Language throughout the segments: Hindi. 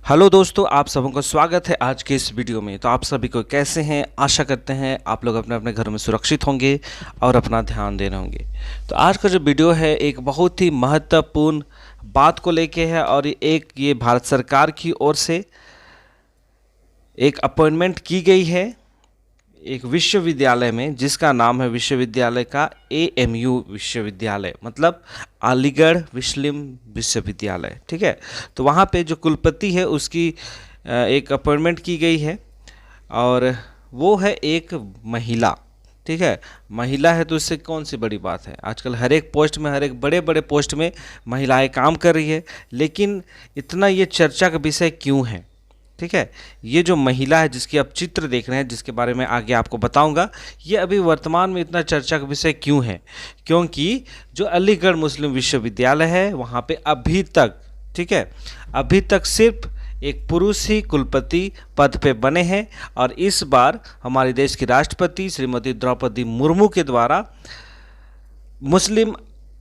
हेलो दोस्तों, आप सबों का स्वागत है आज के इस वीडियो में। तो आप सभी को कैसे हैं? आशा करते हैं आप लोग अपने अपने घरों में सुरक्षित होंगे और अपना ध्यान दे रहे होंगे। तो आज का जो वीडियो है एक बहुत ही महत्वपूर्ण बात को लेके है और ये भारत सरकार की ओर से एक अपॉइंटमेंट की गई है एक विश्वविद्यालय में, जिसका नाम है विश्वविद्यालय का AMU विश्वविद्यालय, मतलब अलीगढ़ मुस्लिम विश्वविद्यालय। ठीक है, तो वहाँ पे जो कुलपति है उसकी एक अपॉइंटमेंट की गई है और वो है एक महिला। ठीक है, महिला है तो इससे कौन सी बड़ी बात है। आजकल हर एक पोस्ट में, हर एक बड़े बड़े पोस्ट में महिलाएं काम कर रही है, लेकिन इतना ये चर्चा का विषय क्यों है? ठीक है, ये जो महिला है जिसकी आप चित्र देख रहे हैं, जिसके बारे में आगे आपको बताऊंगा, ये अभी वर्तमान में इतना चर्चा का विषय क्यों है? क्योंकि जो अलीगढ़ मुस्लिम विश्वविद्यालय है वहाँ पे अभी तक, ठीक है, अभी तक सिर्फ एक पुरुष ही कुलपति पद पे बने हैं और इस बार हमारे देश की राष्ट्रपति श्रीमती द्रौपदी मुर्मू के द्वारा मुस्लिम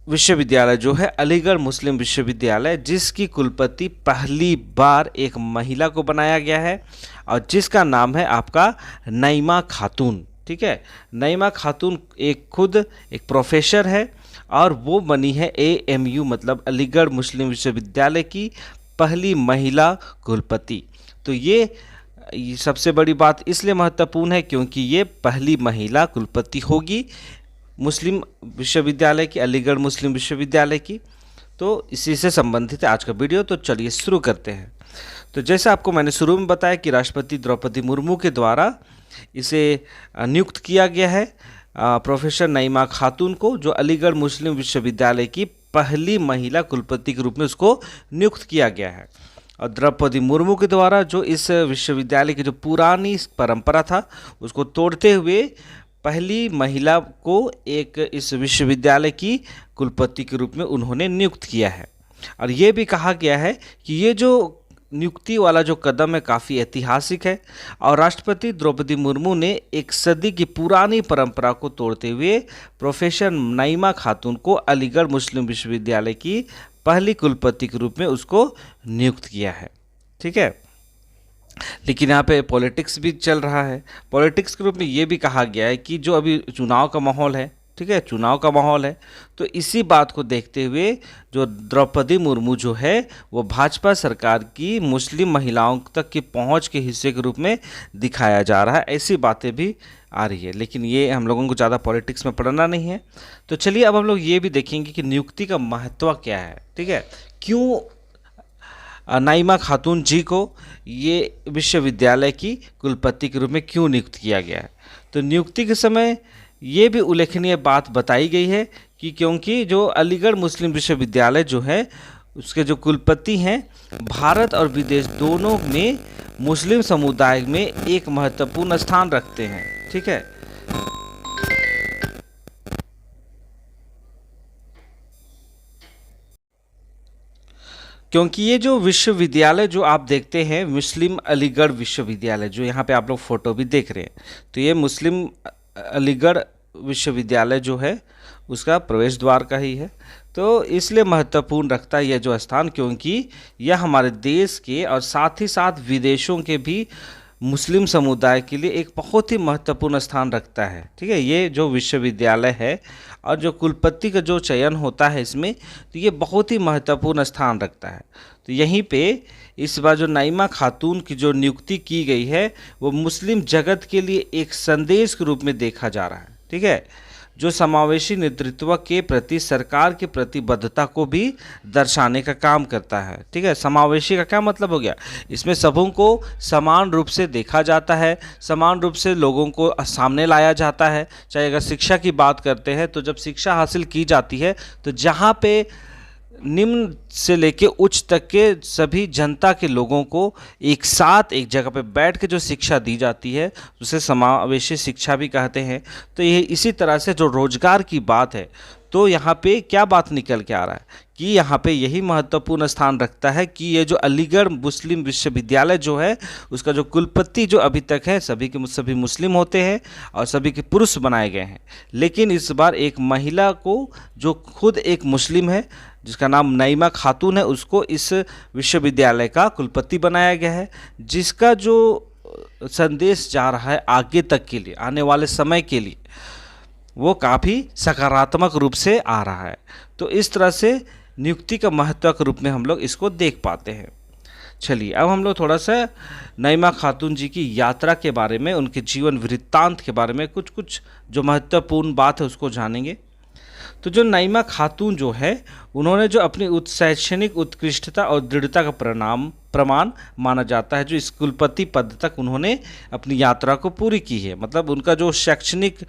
विश्वविद्यालय जो है अलीगढ़ मुस्लिम विश्वविद्यालय, जिसकी कुलपति पहली बार एक महिला को बनाया गया है और जिसका नाम है आपका नईमा खातून। ठीक है, नईमा खातून खुद एक प्रोफेसर है और वो बनी है AMU मतलब अलीगढ़ मुस्लिम विश्वविद्यालय की पहली महिला कुलपति। तो ये सबसे बड़ी बात इसलिए महत्वपूर्ण है क्योंकि ये पहली महिला कुलपति होगी मुस्लिम विश्वविद्यालय की, अलीगढ़ मुस्लिम विश्वविद्यालय की। तो इसी से संबंधित है आज का वीडियो। तो चलिए शुरू करते हैं। तो जैसे आपको मैंने शुरू में बताया कि राष्ट्रपति द्रौपदी मुर्मू के द्वारा इसे नियुक्त किया गया है प्रोफेसर नईमा खातून को, जो अलीगढ़ मुस्लिम विश्वविद्यालय की पहली महिला कुलपति के रूप में उसको नियुक्त किया गया है। और द्रौपदी मुर्मू के द्वारा जो इस विश्वविद्यालय की जो पुरानी परंपरा था उसको तोड़ते हुए पहली महिला को एक इस विश्वविद्यालय की कुलपति के रूप में उन्होंने नियुक्त किया है। और ये भी कहा गया है कि ये जो नियुक्ति वाला जो कदम है काफ़ी ऐतिहासिक है और राष्ट्रपति द्रौपदी मुर्मू ने एक सदी की पुरानी परंपरा को तोड़ते हुए प्रोफेसर नईमा खातून को अलीगढ़ मुस्लिम विश्वविद्यालय की पहली कुलपति के रूप में उसको नियुक्त किया है। ठीक है, लेकिन यहाँ पे पॉलिटिक्स भी चल रहा है। पॉलिटिक्स के रूप में ये भी कहा गया है कि जो अभी चुनाव का माहौल है, ठीक है, चुनाव का माहौल है, तो इसी बात को देखते हुए जो द्रौपदी मुर्मू जो है वो भाजपा सरकार की मुस्लिम महिलाओं तक की पहुंच के हिस्से के रूप में दिखाया जा रहा है। ऐसी बातें भी आ रही है, लेकिन ये हम लोगों को ज़्यादा पॉलिटिक्स में पढ़ना नहीं है। तो चलिए अब हम लोग ये भी देखेंगे कि नियुक्ति का महत्व क्या है। ठीक है, क्यों नईमा खातून जी को ये विश्वविद्यालय की कुलपति के रूप में क्यों नियुक्त किया गया है? तो नियुक्ति के समय ये भी उल्लेखनीय बात बताई गई है कि क्योंकि जो अलीगढ़ मुस्लिम विश्वविद्यालय जो है उसके जो कुलपति हैं भारत और विदेश दोनों में मुस्लिम समुदाय में एक महत्वपूर्ण स्थान रखते हैं। ठीक है, क्योंकि ये जो विश्वविद्यालय जो आप देखते हैं मुस्लिम अलीगढ़ विश्वविद्यालय, जो यहाँ पे आप लोग फोटो भी देख रहे हैं, तो ये मुस्लिम अलीगढ़ विश्वविद्यालय जो है उसका प्रवेश द्वार का ही है। तो इसलिए महत्वपूर्ण रखता है यह जो स्थान, क्योंकि यह हमारे देश के और साथ ही साथ विदेशों के भी मुस्लिम समुदाय के लिए एक बहुत ही महत्वपूर्ण स्थान रखता है। ठीक है, ये जो विश्वविद्यालय है और जो कुलपति का जो चयन होता है इसमें, तो ये बहुत ही महत्वपूर्ण स्थान रखता है। तो यहीं पे इस बार जो नईमा खातून की जो नियुक्ति की गई है वो मुस्लिम जगत के लिए एक संदेश के रूप में देखा जा रहा है। ठीक है, जो समावेशी नेतृत्व के प्रति सरकार की प्रतिबद्धता को भी दर्शाने का काम करता है। ठीक है, समावेशी का क्या मतलब हो गया? इसमें सबों को समान रूप से देखा जाता है, समान रूप से लोगों को सामने लाया जाता है। चाहे अगर शिक्षा की बात करते हैं तो जब शिक्षा हासिल की जाती है तो जहाँ पे निम्न से लेके उच्च तक के सभी जनता के लोगों को एक साथ एक जगह पे बैठ के जो शिक्षा दी जाती है उसे समावेशी शिक्षा भी कहते हैं। तो ये इसी तरह से जो रोजगार की बात है, तो यहाँ पे क्या बात निकल के आ रहा है कि यहाँ पे यही महत्वपूर्ण स्थान रखता है कि ये जो अलीगढ़ मुस्लिम विश्वविद्यालय जो है उसका जो कुलपति जो अभी तक है सभी के सभी मुस्लिम होते हैं और सभी के पुरुष बनाए गए हैं, लेकिन इस बार एक महिला को जो खुद एक मुस्लिम है जिसका नाम नईमा खातून है, उसको इस विश्वविद्यालय का कुलपति बनाया गया है, जिसका जो संदेश जा रहा है आगे तक के लिए, आने वाले समय के लिए, वो काफ़ी सकारात्मक रूप से आ रहा है। तो इस तरह से नियुक्ति का महत्व के रूप में हम लोग इसको देख पाते हैं। चलिए अब हम लोग थोड़ा सा नईमा खातून जी की यात्रा के बारे में, उनके जीवन वृत्तांत के बारे में कुछ जो महत्वपूर्ण बात है उसको जानेंगे। तो जो नईमा खातून जो है, उन्होंने जो अपनी शैक्षणिक उत्कृष्टता और दृढ़ता का प्रमाण माना जाता है, जो इस कुलपति पद तक उन्होंने अपनी यात्रा को पूरी की है। मतलब उनका जो शैक्षणिक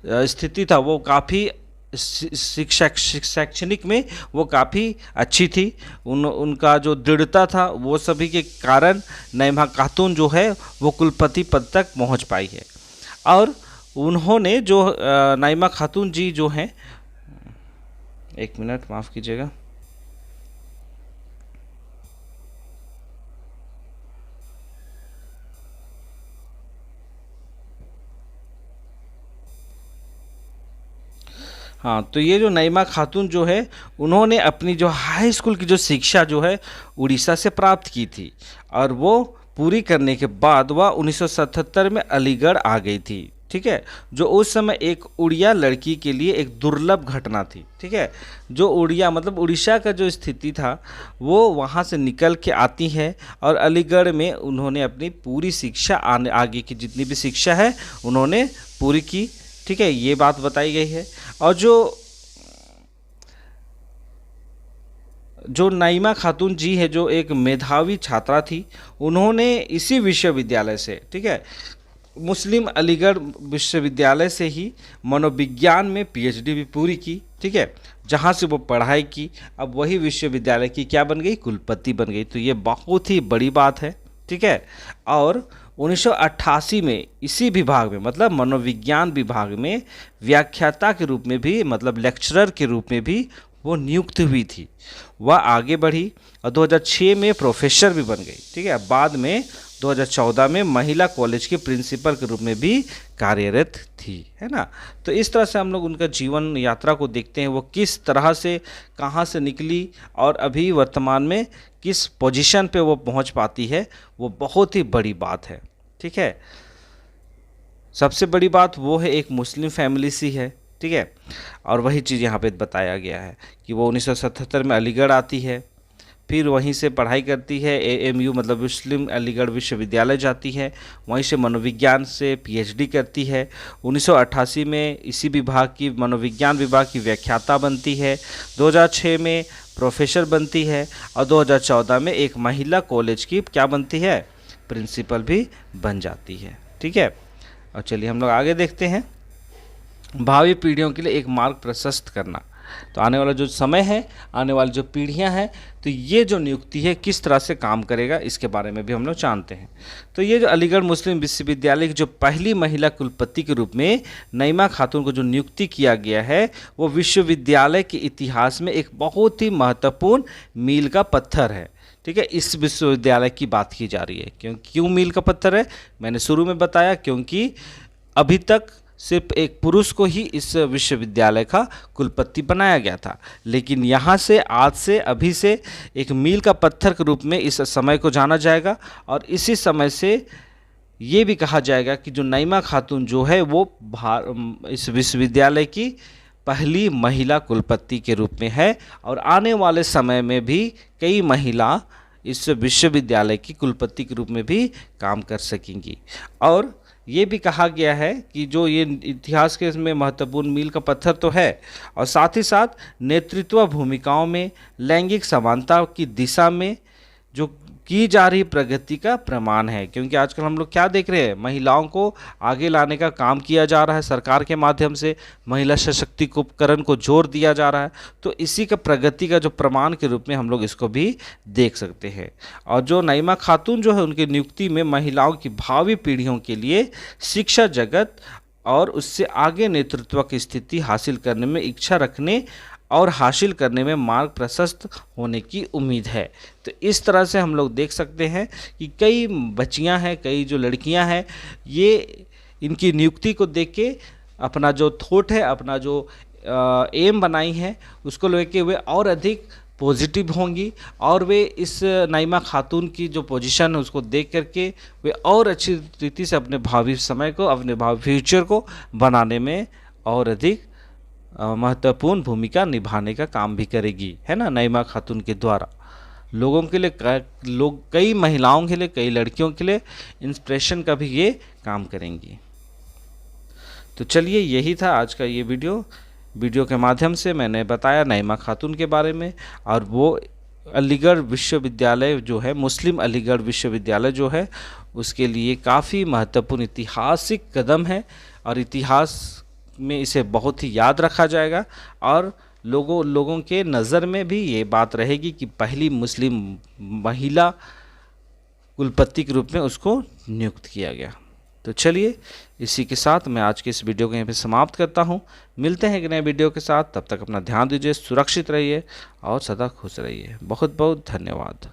स्थिति था वो काफ़ी शैक्षणिक में वो काफ़ी अच्छी थी। उनका जो दृढ़ता था वो सभी के कारण नईमा खातून जो है वो कुलपति पद तक पहुंच पाई है। और उन्होंने जो नईमा खातून जी जो हैं, एक मिनट माफ़ कीजिएगा, हाँ, तो ये जो नईमा खातून जो है, उन्होंने अपनी जो हाई स्कूल की जो शिक्षा जो है उड़ीसा से प्राप्त की थी, और वो पूरी करने के बाद वह 1977 में अलीगढ़ आ गई थी। ठीक है, जो उस समय एक उड़िया लड़की के लिए एक दुर्लभ घटना थी। ठीक है, जो उड़िया मतलब उड़ीसा का जो स्थिति था वो वहाँ से निकल के आती है, और अलीगढ़ में उन्होंने अपनी पूरी शिक्षा आगे की जितनी भी शिक्षा है उन्होंने पूरी की। ठीक है, ये बात बताई गई है। और जो नईमा खातून जी है, जो एक मेधावी छात्रा थी, उन्होंने इसी विश्वविद्यालय से, ठीक है, मुस्लिम अलीगढ़ विश्वविद्यालय से ही मनोविज्ञान में पीएचडी भी पूरी की। ठीक है, जहाँ से वो पढ़ाई की, अब वही विश्वविद्यालय की क्या बन गई, कुलपति बन गई। तो ये बहुत ही बड़ी बात है। ठीक है, और 1988 में इसी विभाग में, मतलब मनोविज्ञान विभाग में व्याख्याता के रूप में भी, मतलब लेक्चरर के रूप में भी वो नियुक्त हुई थी। वह आगे बढ़ी और 2006 में प्रोफेसर भी बन गई। ठीक है, बाद में 2014 में महिला कॉलेज के प्रिंसिपल के रूप में भी कार्यरत थी, है ना। तो इस तरह से हम लोग उनका जीवन यात्रा को देखते हैं, वो किस तरह से कहाँ से निकली और अभी वर्तमान में किस पोजीशन पे वो पहुंच पाती है, वो बहुत ही बड़ी बात है। ठीक है, सबसे बड़ी बात वो है एक मुस्लिम फैमिली सी है। ठीक है, और वही चीज़ यहाँ पे बताया गया है कि वो 1977 में अलीगढ़ आती है, फिर वहीं से पढ़ाई करती है, AMU मतलब मुस्लिम अलीगढ़ विश्वविद्यालय जाती है, वहीं से मनोविज्ञान से PhD करती है। 1988 में इसी विभाग की, मनोविज्ञान विभाग की व्याख्याता बनती है। 2006 में प्रोफेसर बनती है, और 2014 में एक महिला कॉलेज की क्या बनती है, प्रिंसिपल भी बन जाती है। ठीक है, और चलिए हम लोग आगे देखते हैं। भावी पीढ़ियों के लिए एक मार्ग प्रशस्त करना। तो आने वाला जो समय है, आने वाली जो पीढ़ियां हैं, तो ये जो नियुक्ति है किस तरह से काम करेगा, इसके बारे में भी हम लोग जानते हैं। तो ये जो अलीगढ़ मुस्लिम विश्वविद्यालय की जो पहली महिला कुलपति के रूप में नईमा खातून को जो नियुक्ति किया गया है, वो विश्वविद्यालय के इतिहास में एक बहुत ही महत्वपूर्ण मील का पत्थर है। ठीक है, इस विश्वविद्यालय की बात की जा रही है। क्यों मील का पत्थर है, मैंने शुरू में बताया, क्योंकि अभी तक सिर्फ एक पुरुष को ही इस विश्वविद्यालय का कुलपति बनाया गया था, लेकिन यहाँ से आज से अभी से एक मील का पत्थर के रूप में इस समय को जाना जाएगा। और इसी समय से ये भी कहा जाएगा कि जो नईमा खातून जो है वो इस विश्वविद्यालय की पहली महिला कुलपति के रूप में है, और आने वाले समय में भी कई महिला इस विश्वविद्यालय की कुलपति के रूप में भी काम कर सकेंगी। और ये भी कहा गया है कि जो ये इतिहास के इसमें महत्वपूर्ण मील का पत्थर तो है, और साथ ही साथ नेतृत्व भूमिकाओं में लैंगिक समानता की दिशा में जो की जा रही प्रगति का प्रमाण है। क्योंकि आजकल हम लोग क्या देख रहे हैं, महिलाओं को आगे लाने का काम किया जा रहा है सरकार के माध्यम से, महिला सशक्तिकरण को जोर दिया जा रहा है। तो इसी का प्रगति का जो प्रमाण के रूप में हम लोग इसको भी देख सकते हैं। और जो नईमा खातून जो है, उनकी नियुक्ति में महिलाओं की भावी पीढ़ियों के लिए शिक्षा जगत और उससे आगे नेतृत्व की स्थिति हासिल करने में इच्छा रखने और हासिल करने में मार्ग प्रशस्त होने की उम्मीद है। तो इस तरह से हम लोग देख सकते हैं कि कई बच्चियां हैं, कई जो लड़कियां हैं, ये इनकी नियुक्ति को देख के अपना जो थॉट है, अपना जो एम बनाई है उसको लेके वे और अधिक पॉजिटिव होंगी और वे इस नाइमा खातून की जो पोजीशन है उसको देख करके वे और अच्छी रीति से अपने भावी समय को, अपने भावी फ्यूचर को बनाने में और अधिक महत्वपूर्ण भूमिका निभाने का काम भी करेगी, है ना। नाइमा खातून के द्वारा लोगों के लिए, कई महिलाओं के लिए, कई लड़कियों के लिए इंस्पिरेशन का भी ये काम करेंगी। तो चलिए, यही था आज का ये वीडियो के माध्यम से मैंने बताया नाइमा खातून के बारे में, और वो अलीगढ़ विश्वविद्यालय जो है, मुस्लिम अलीगढ़ विश्वविद्यालय जो है, उसके लिए काफ़ी महत्वपूर्ण ऐतिहासिक कदम है और इतिहास में इसे बहुत ही याद रखा जाएगा और लोगों के नज़र में भी ये बात रहेगी कि पहली मुस्लिम महिला कुलपति के रूप में उसको नियुक्त किया गया। तो चलिए, इसी के साथ मैं आज के इस वीडियो को यहाँ पे समाप्त करता हूँ। मिलते हैं एक नए वीडियो के साथ, तब तक अपना ध्यान दीजिए, सुरक्षित रहिए और सदा खुश रहिए। बहुत बहुत धन्यवाद।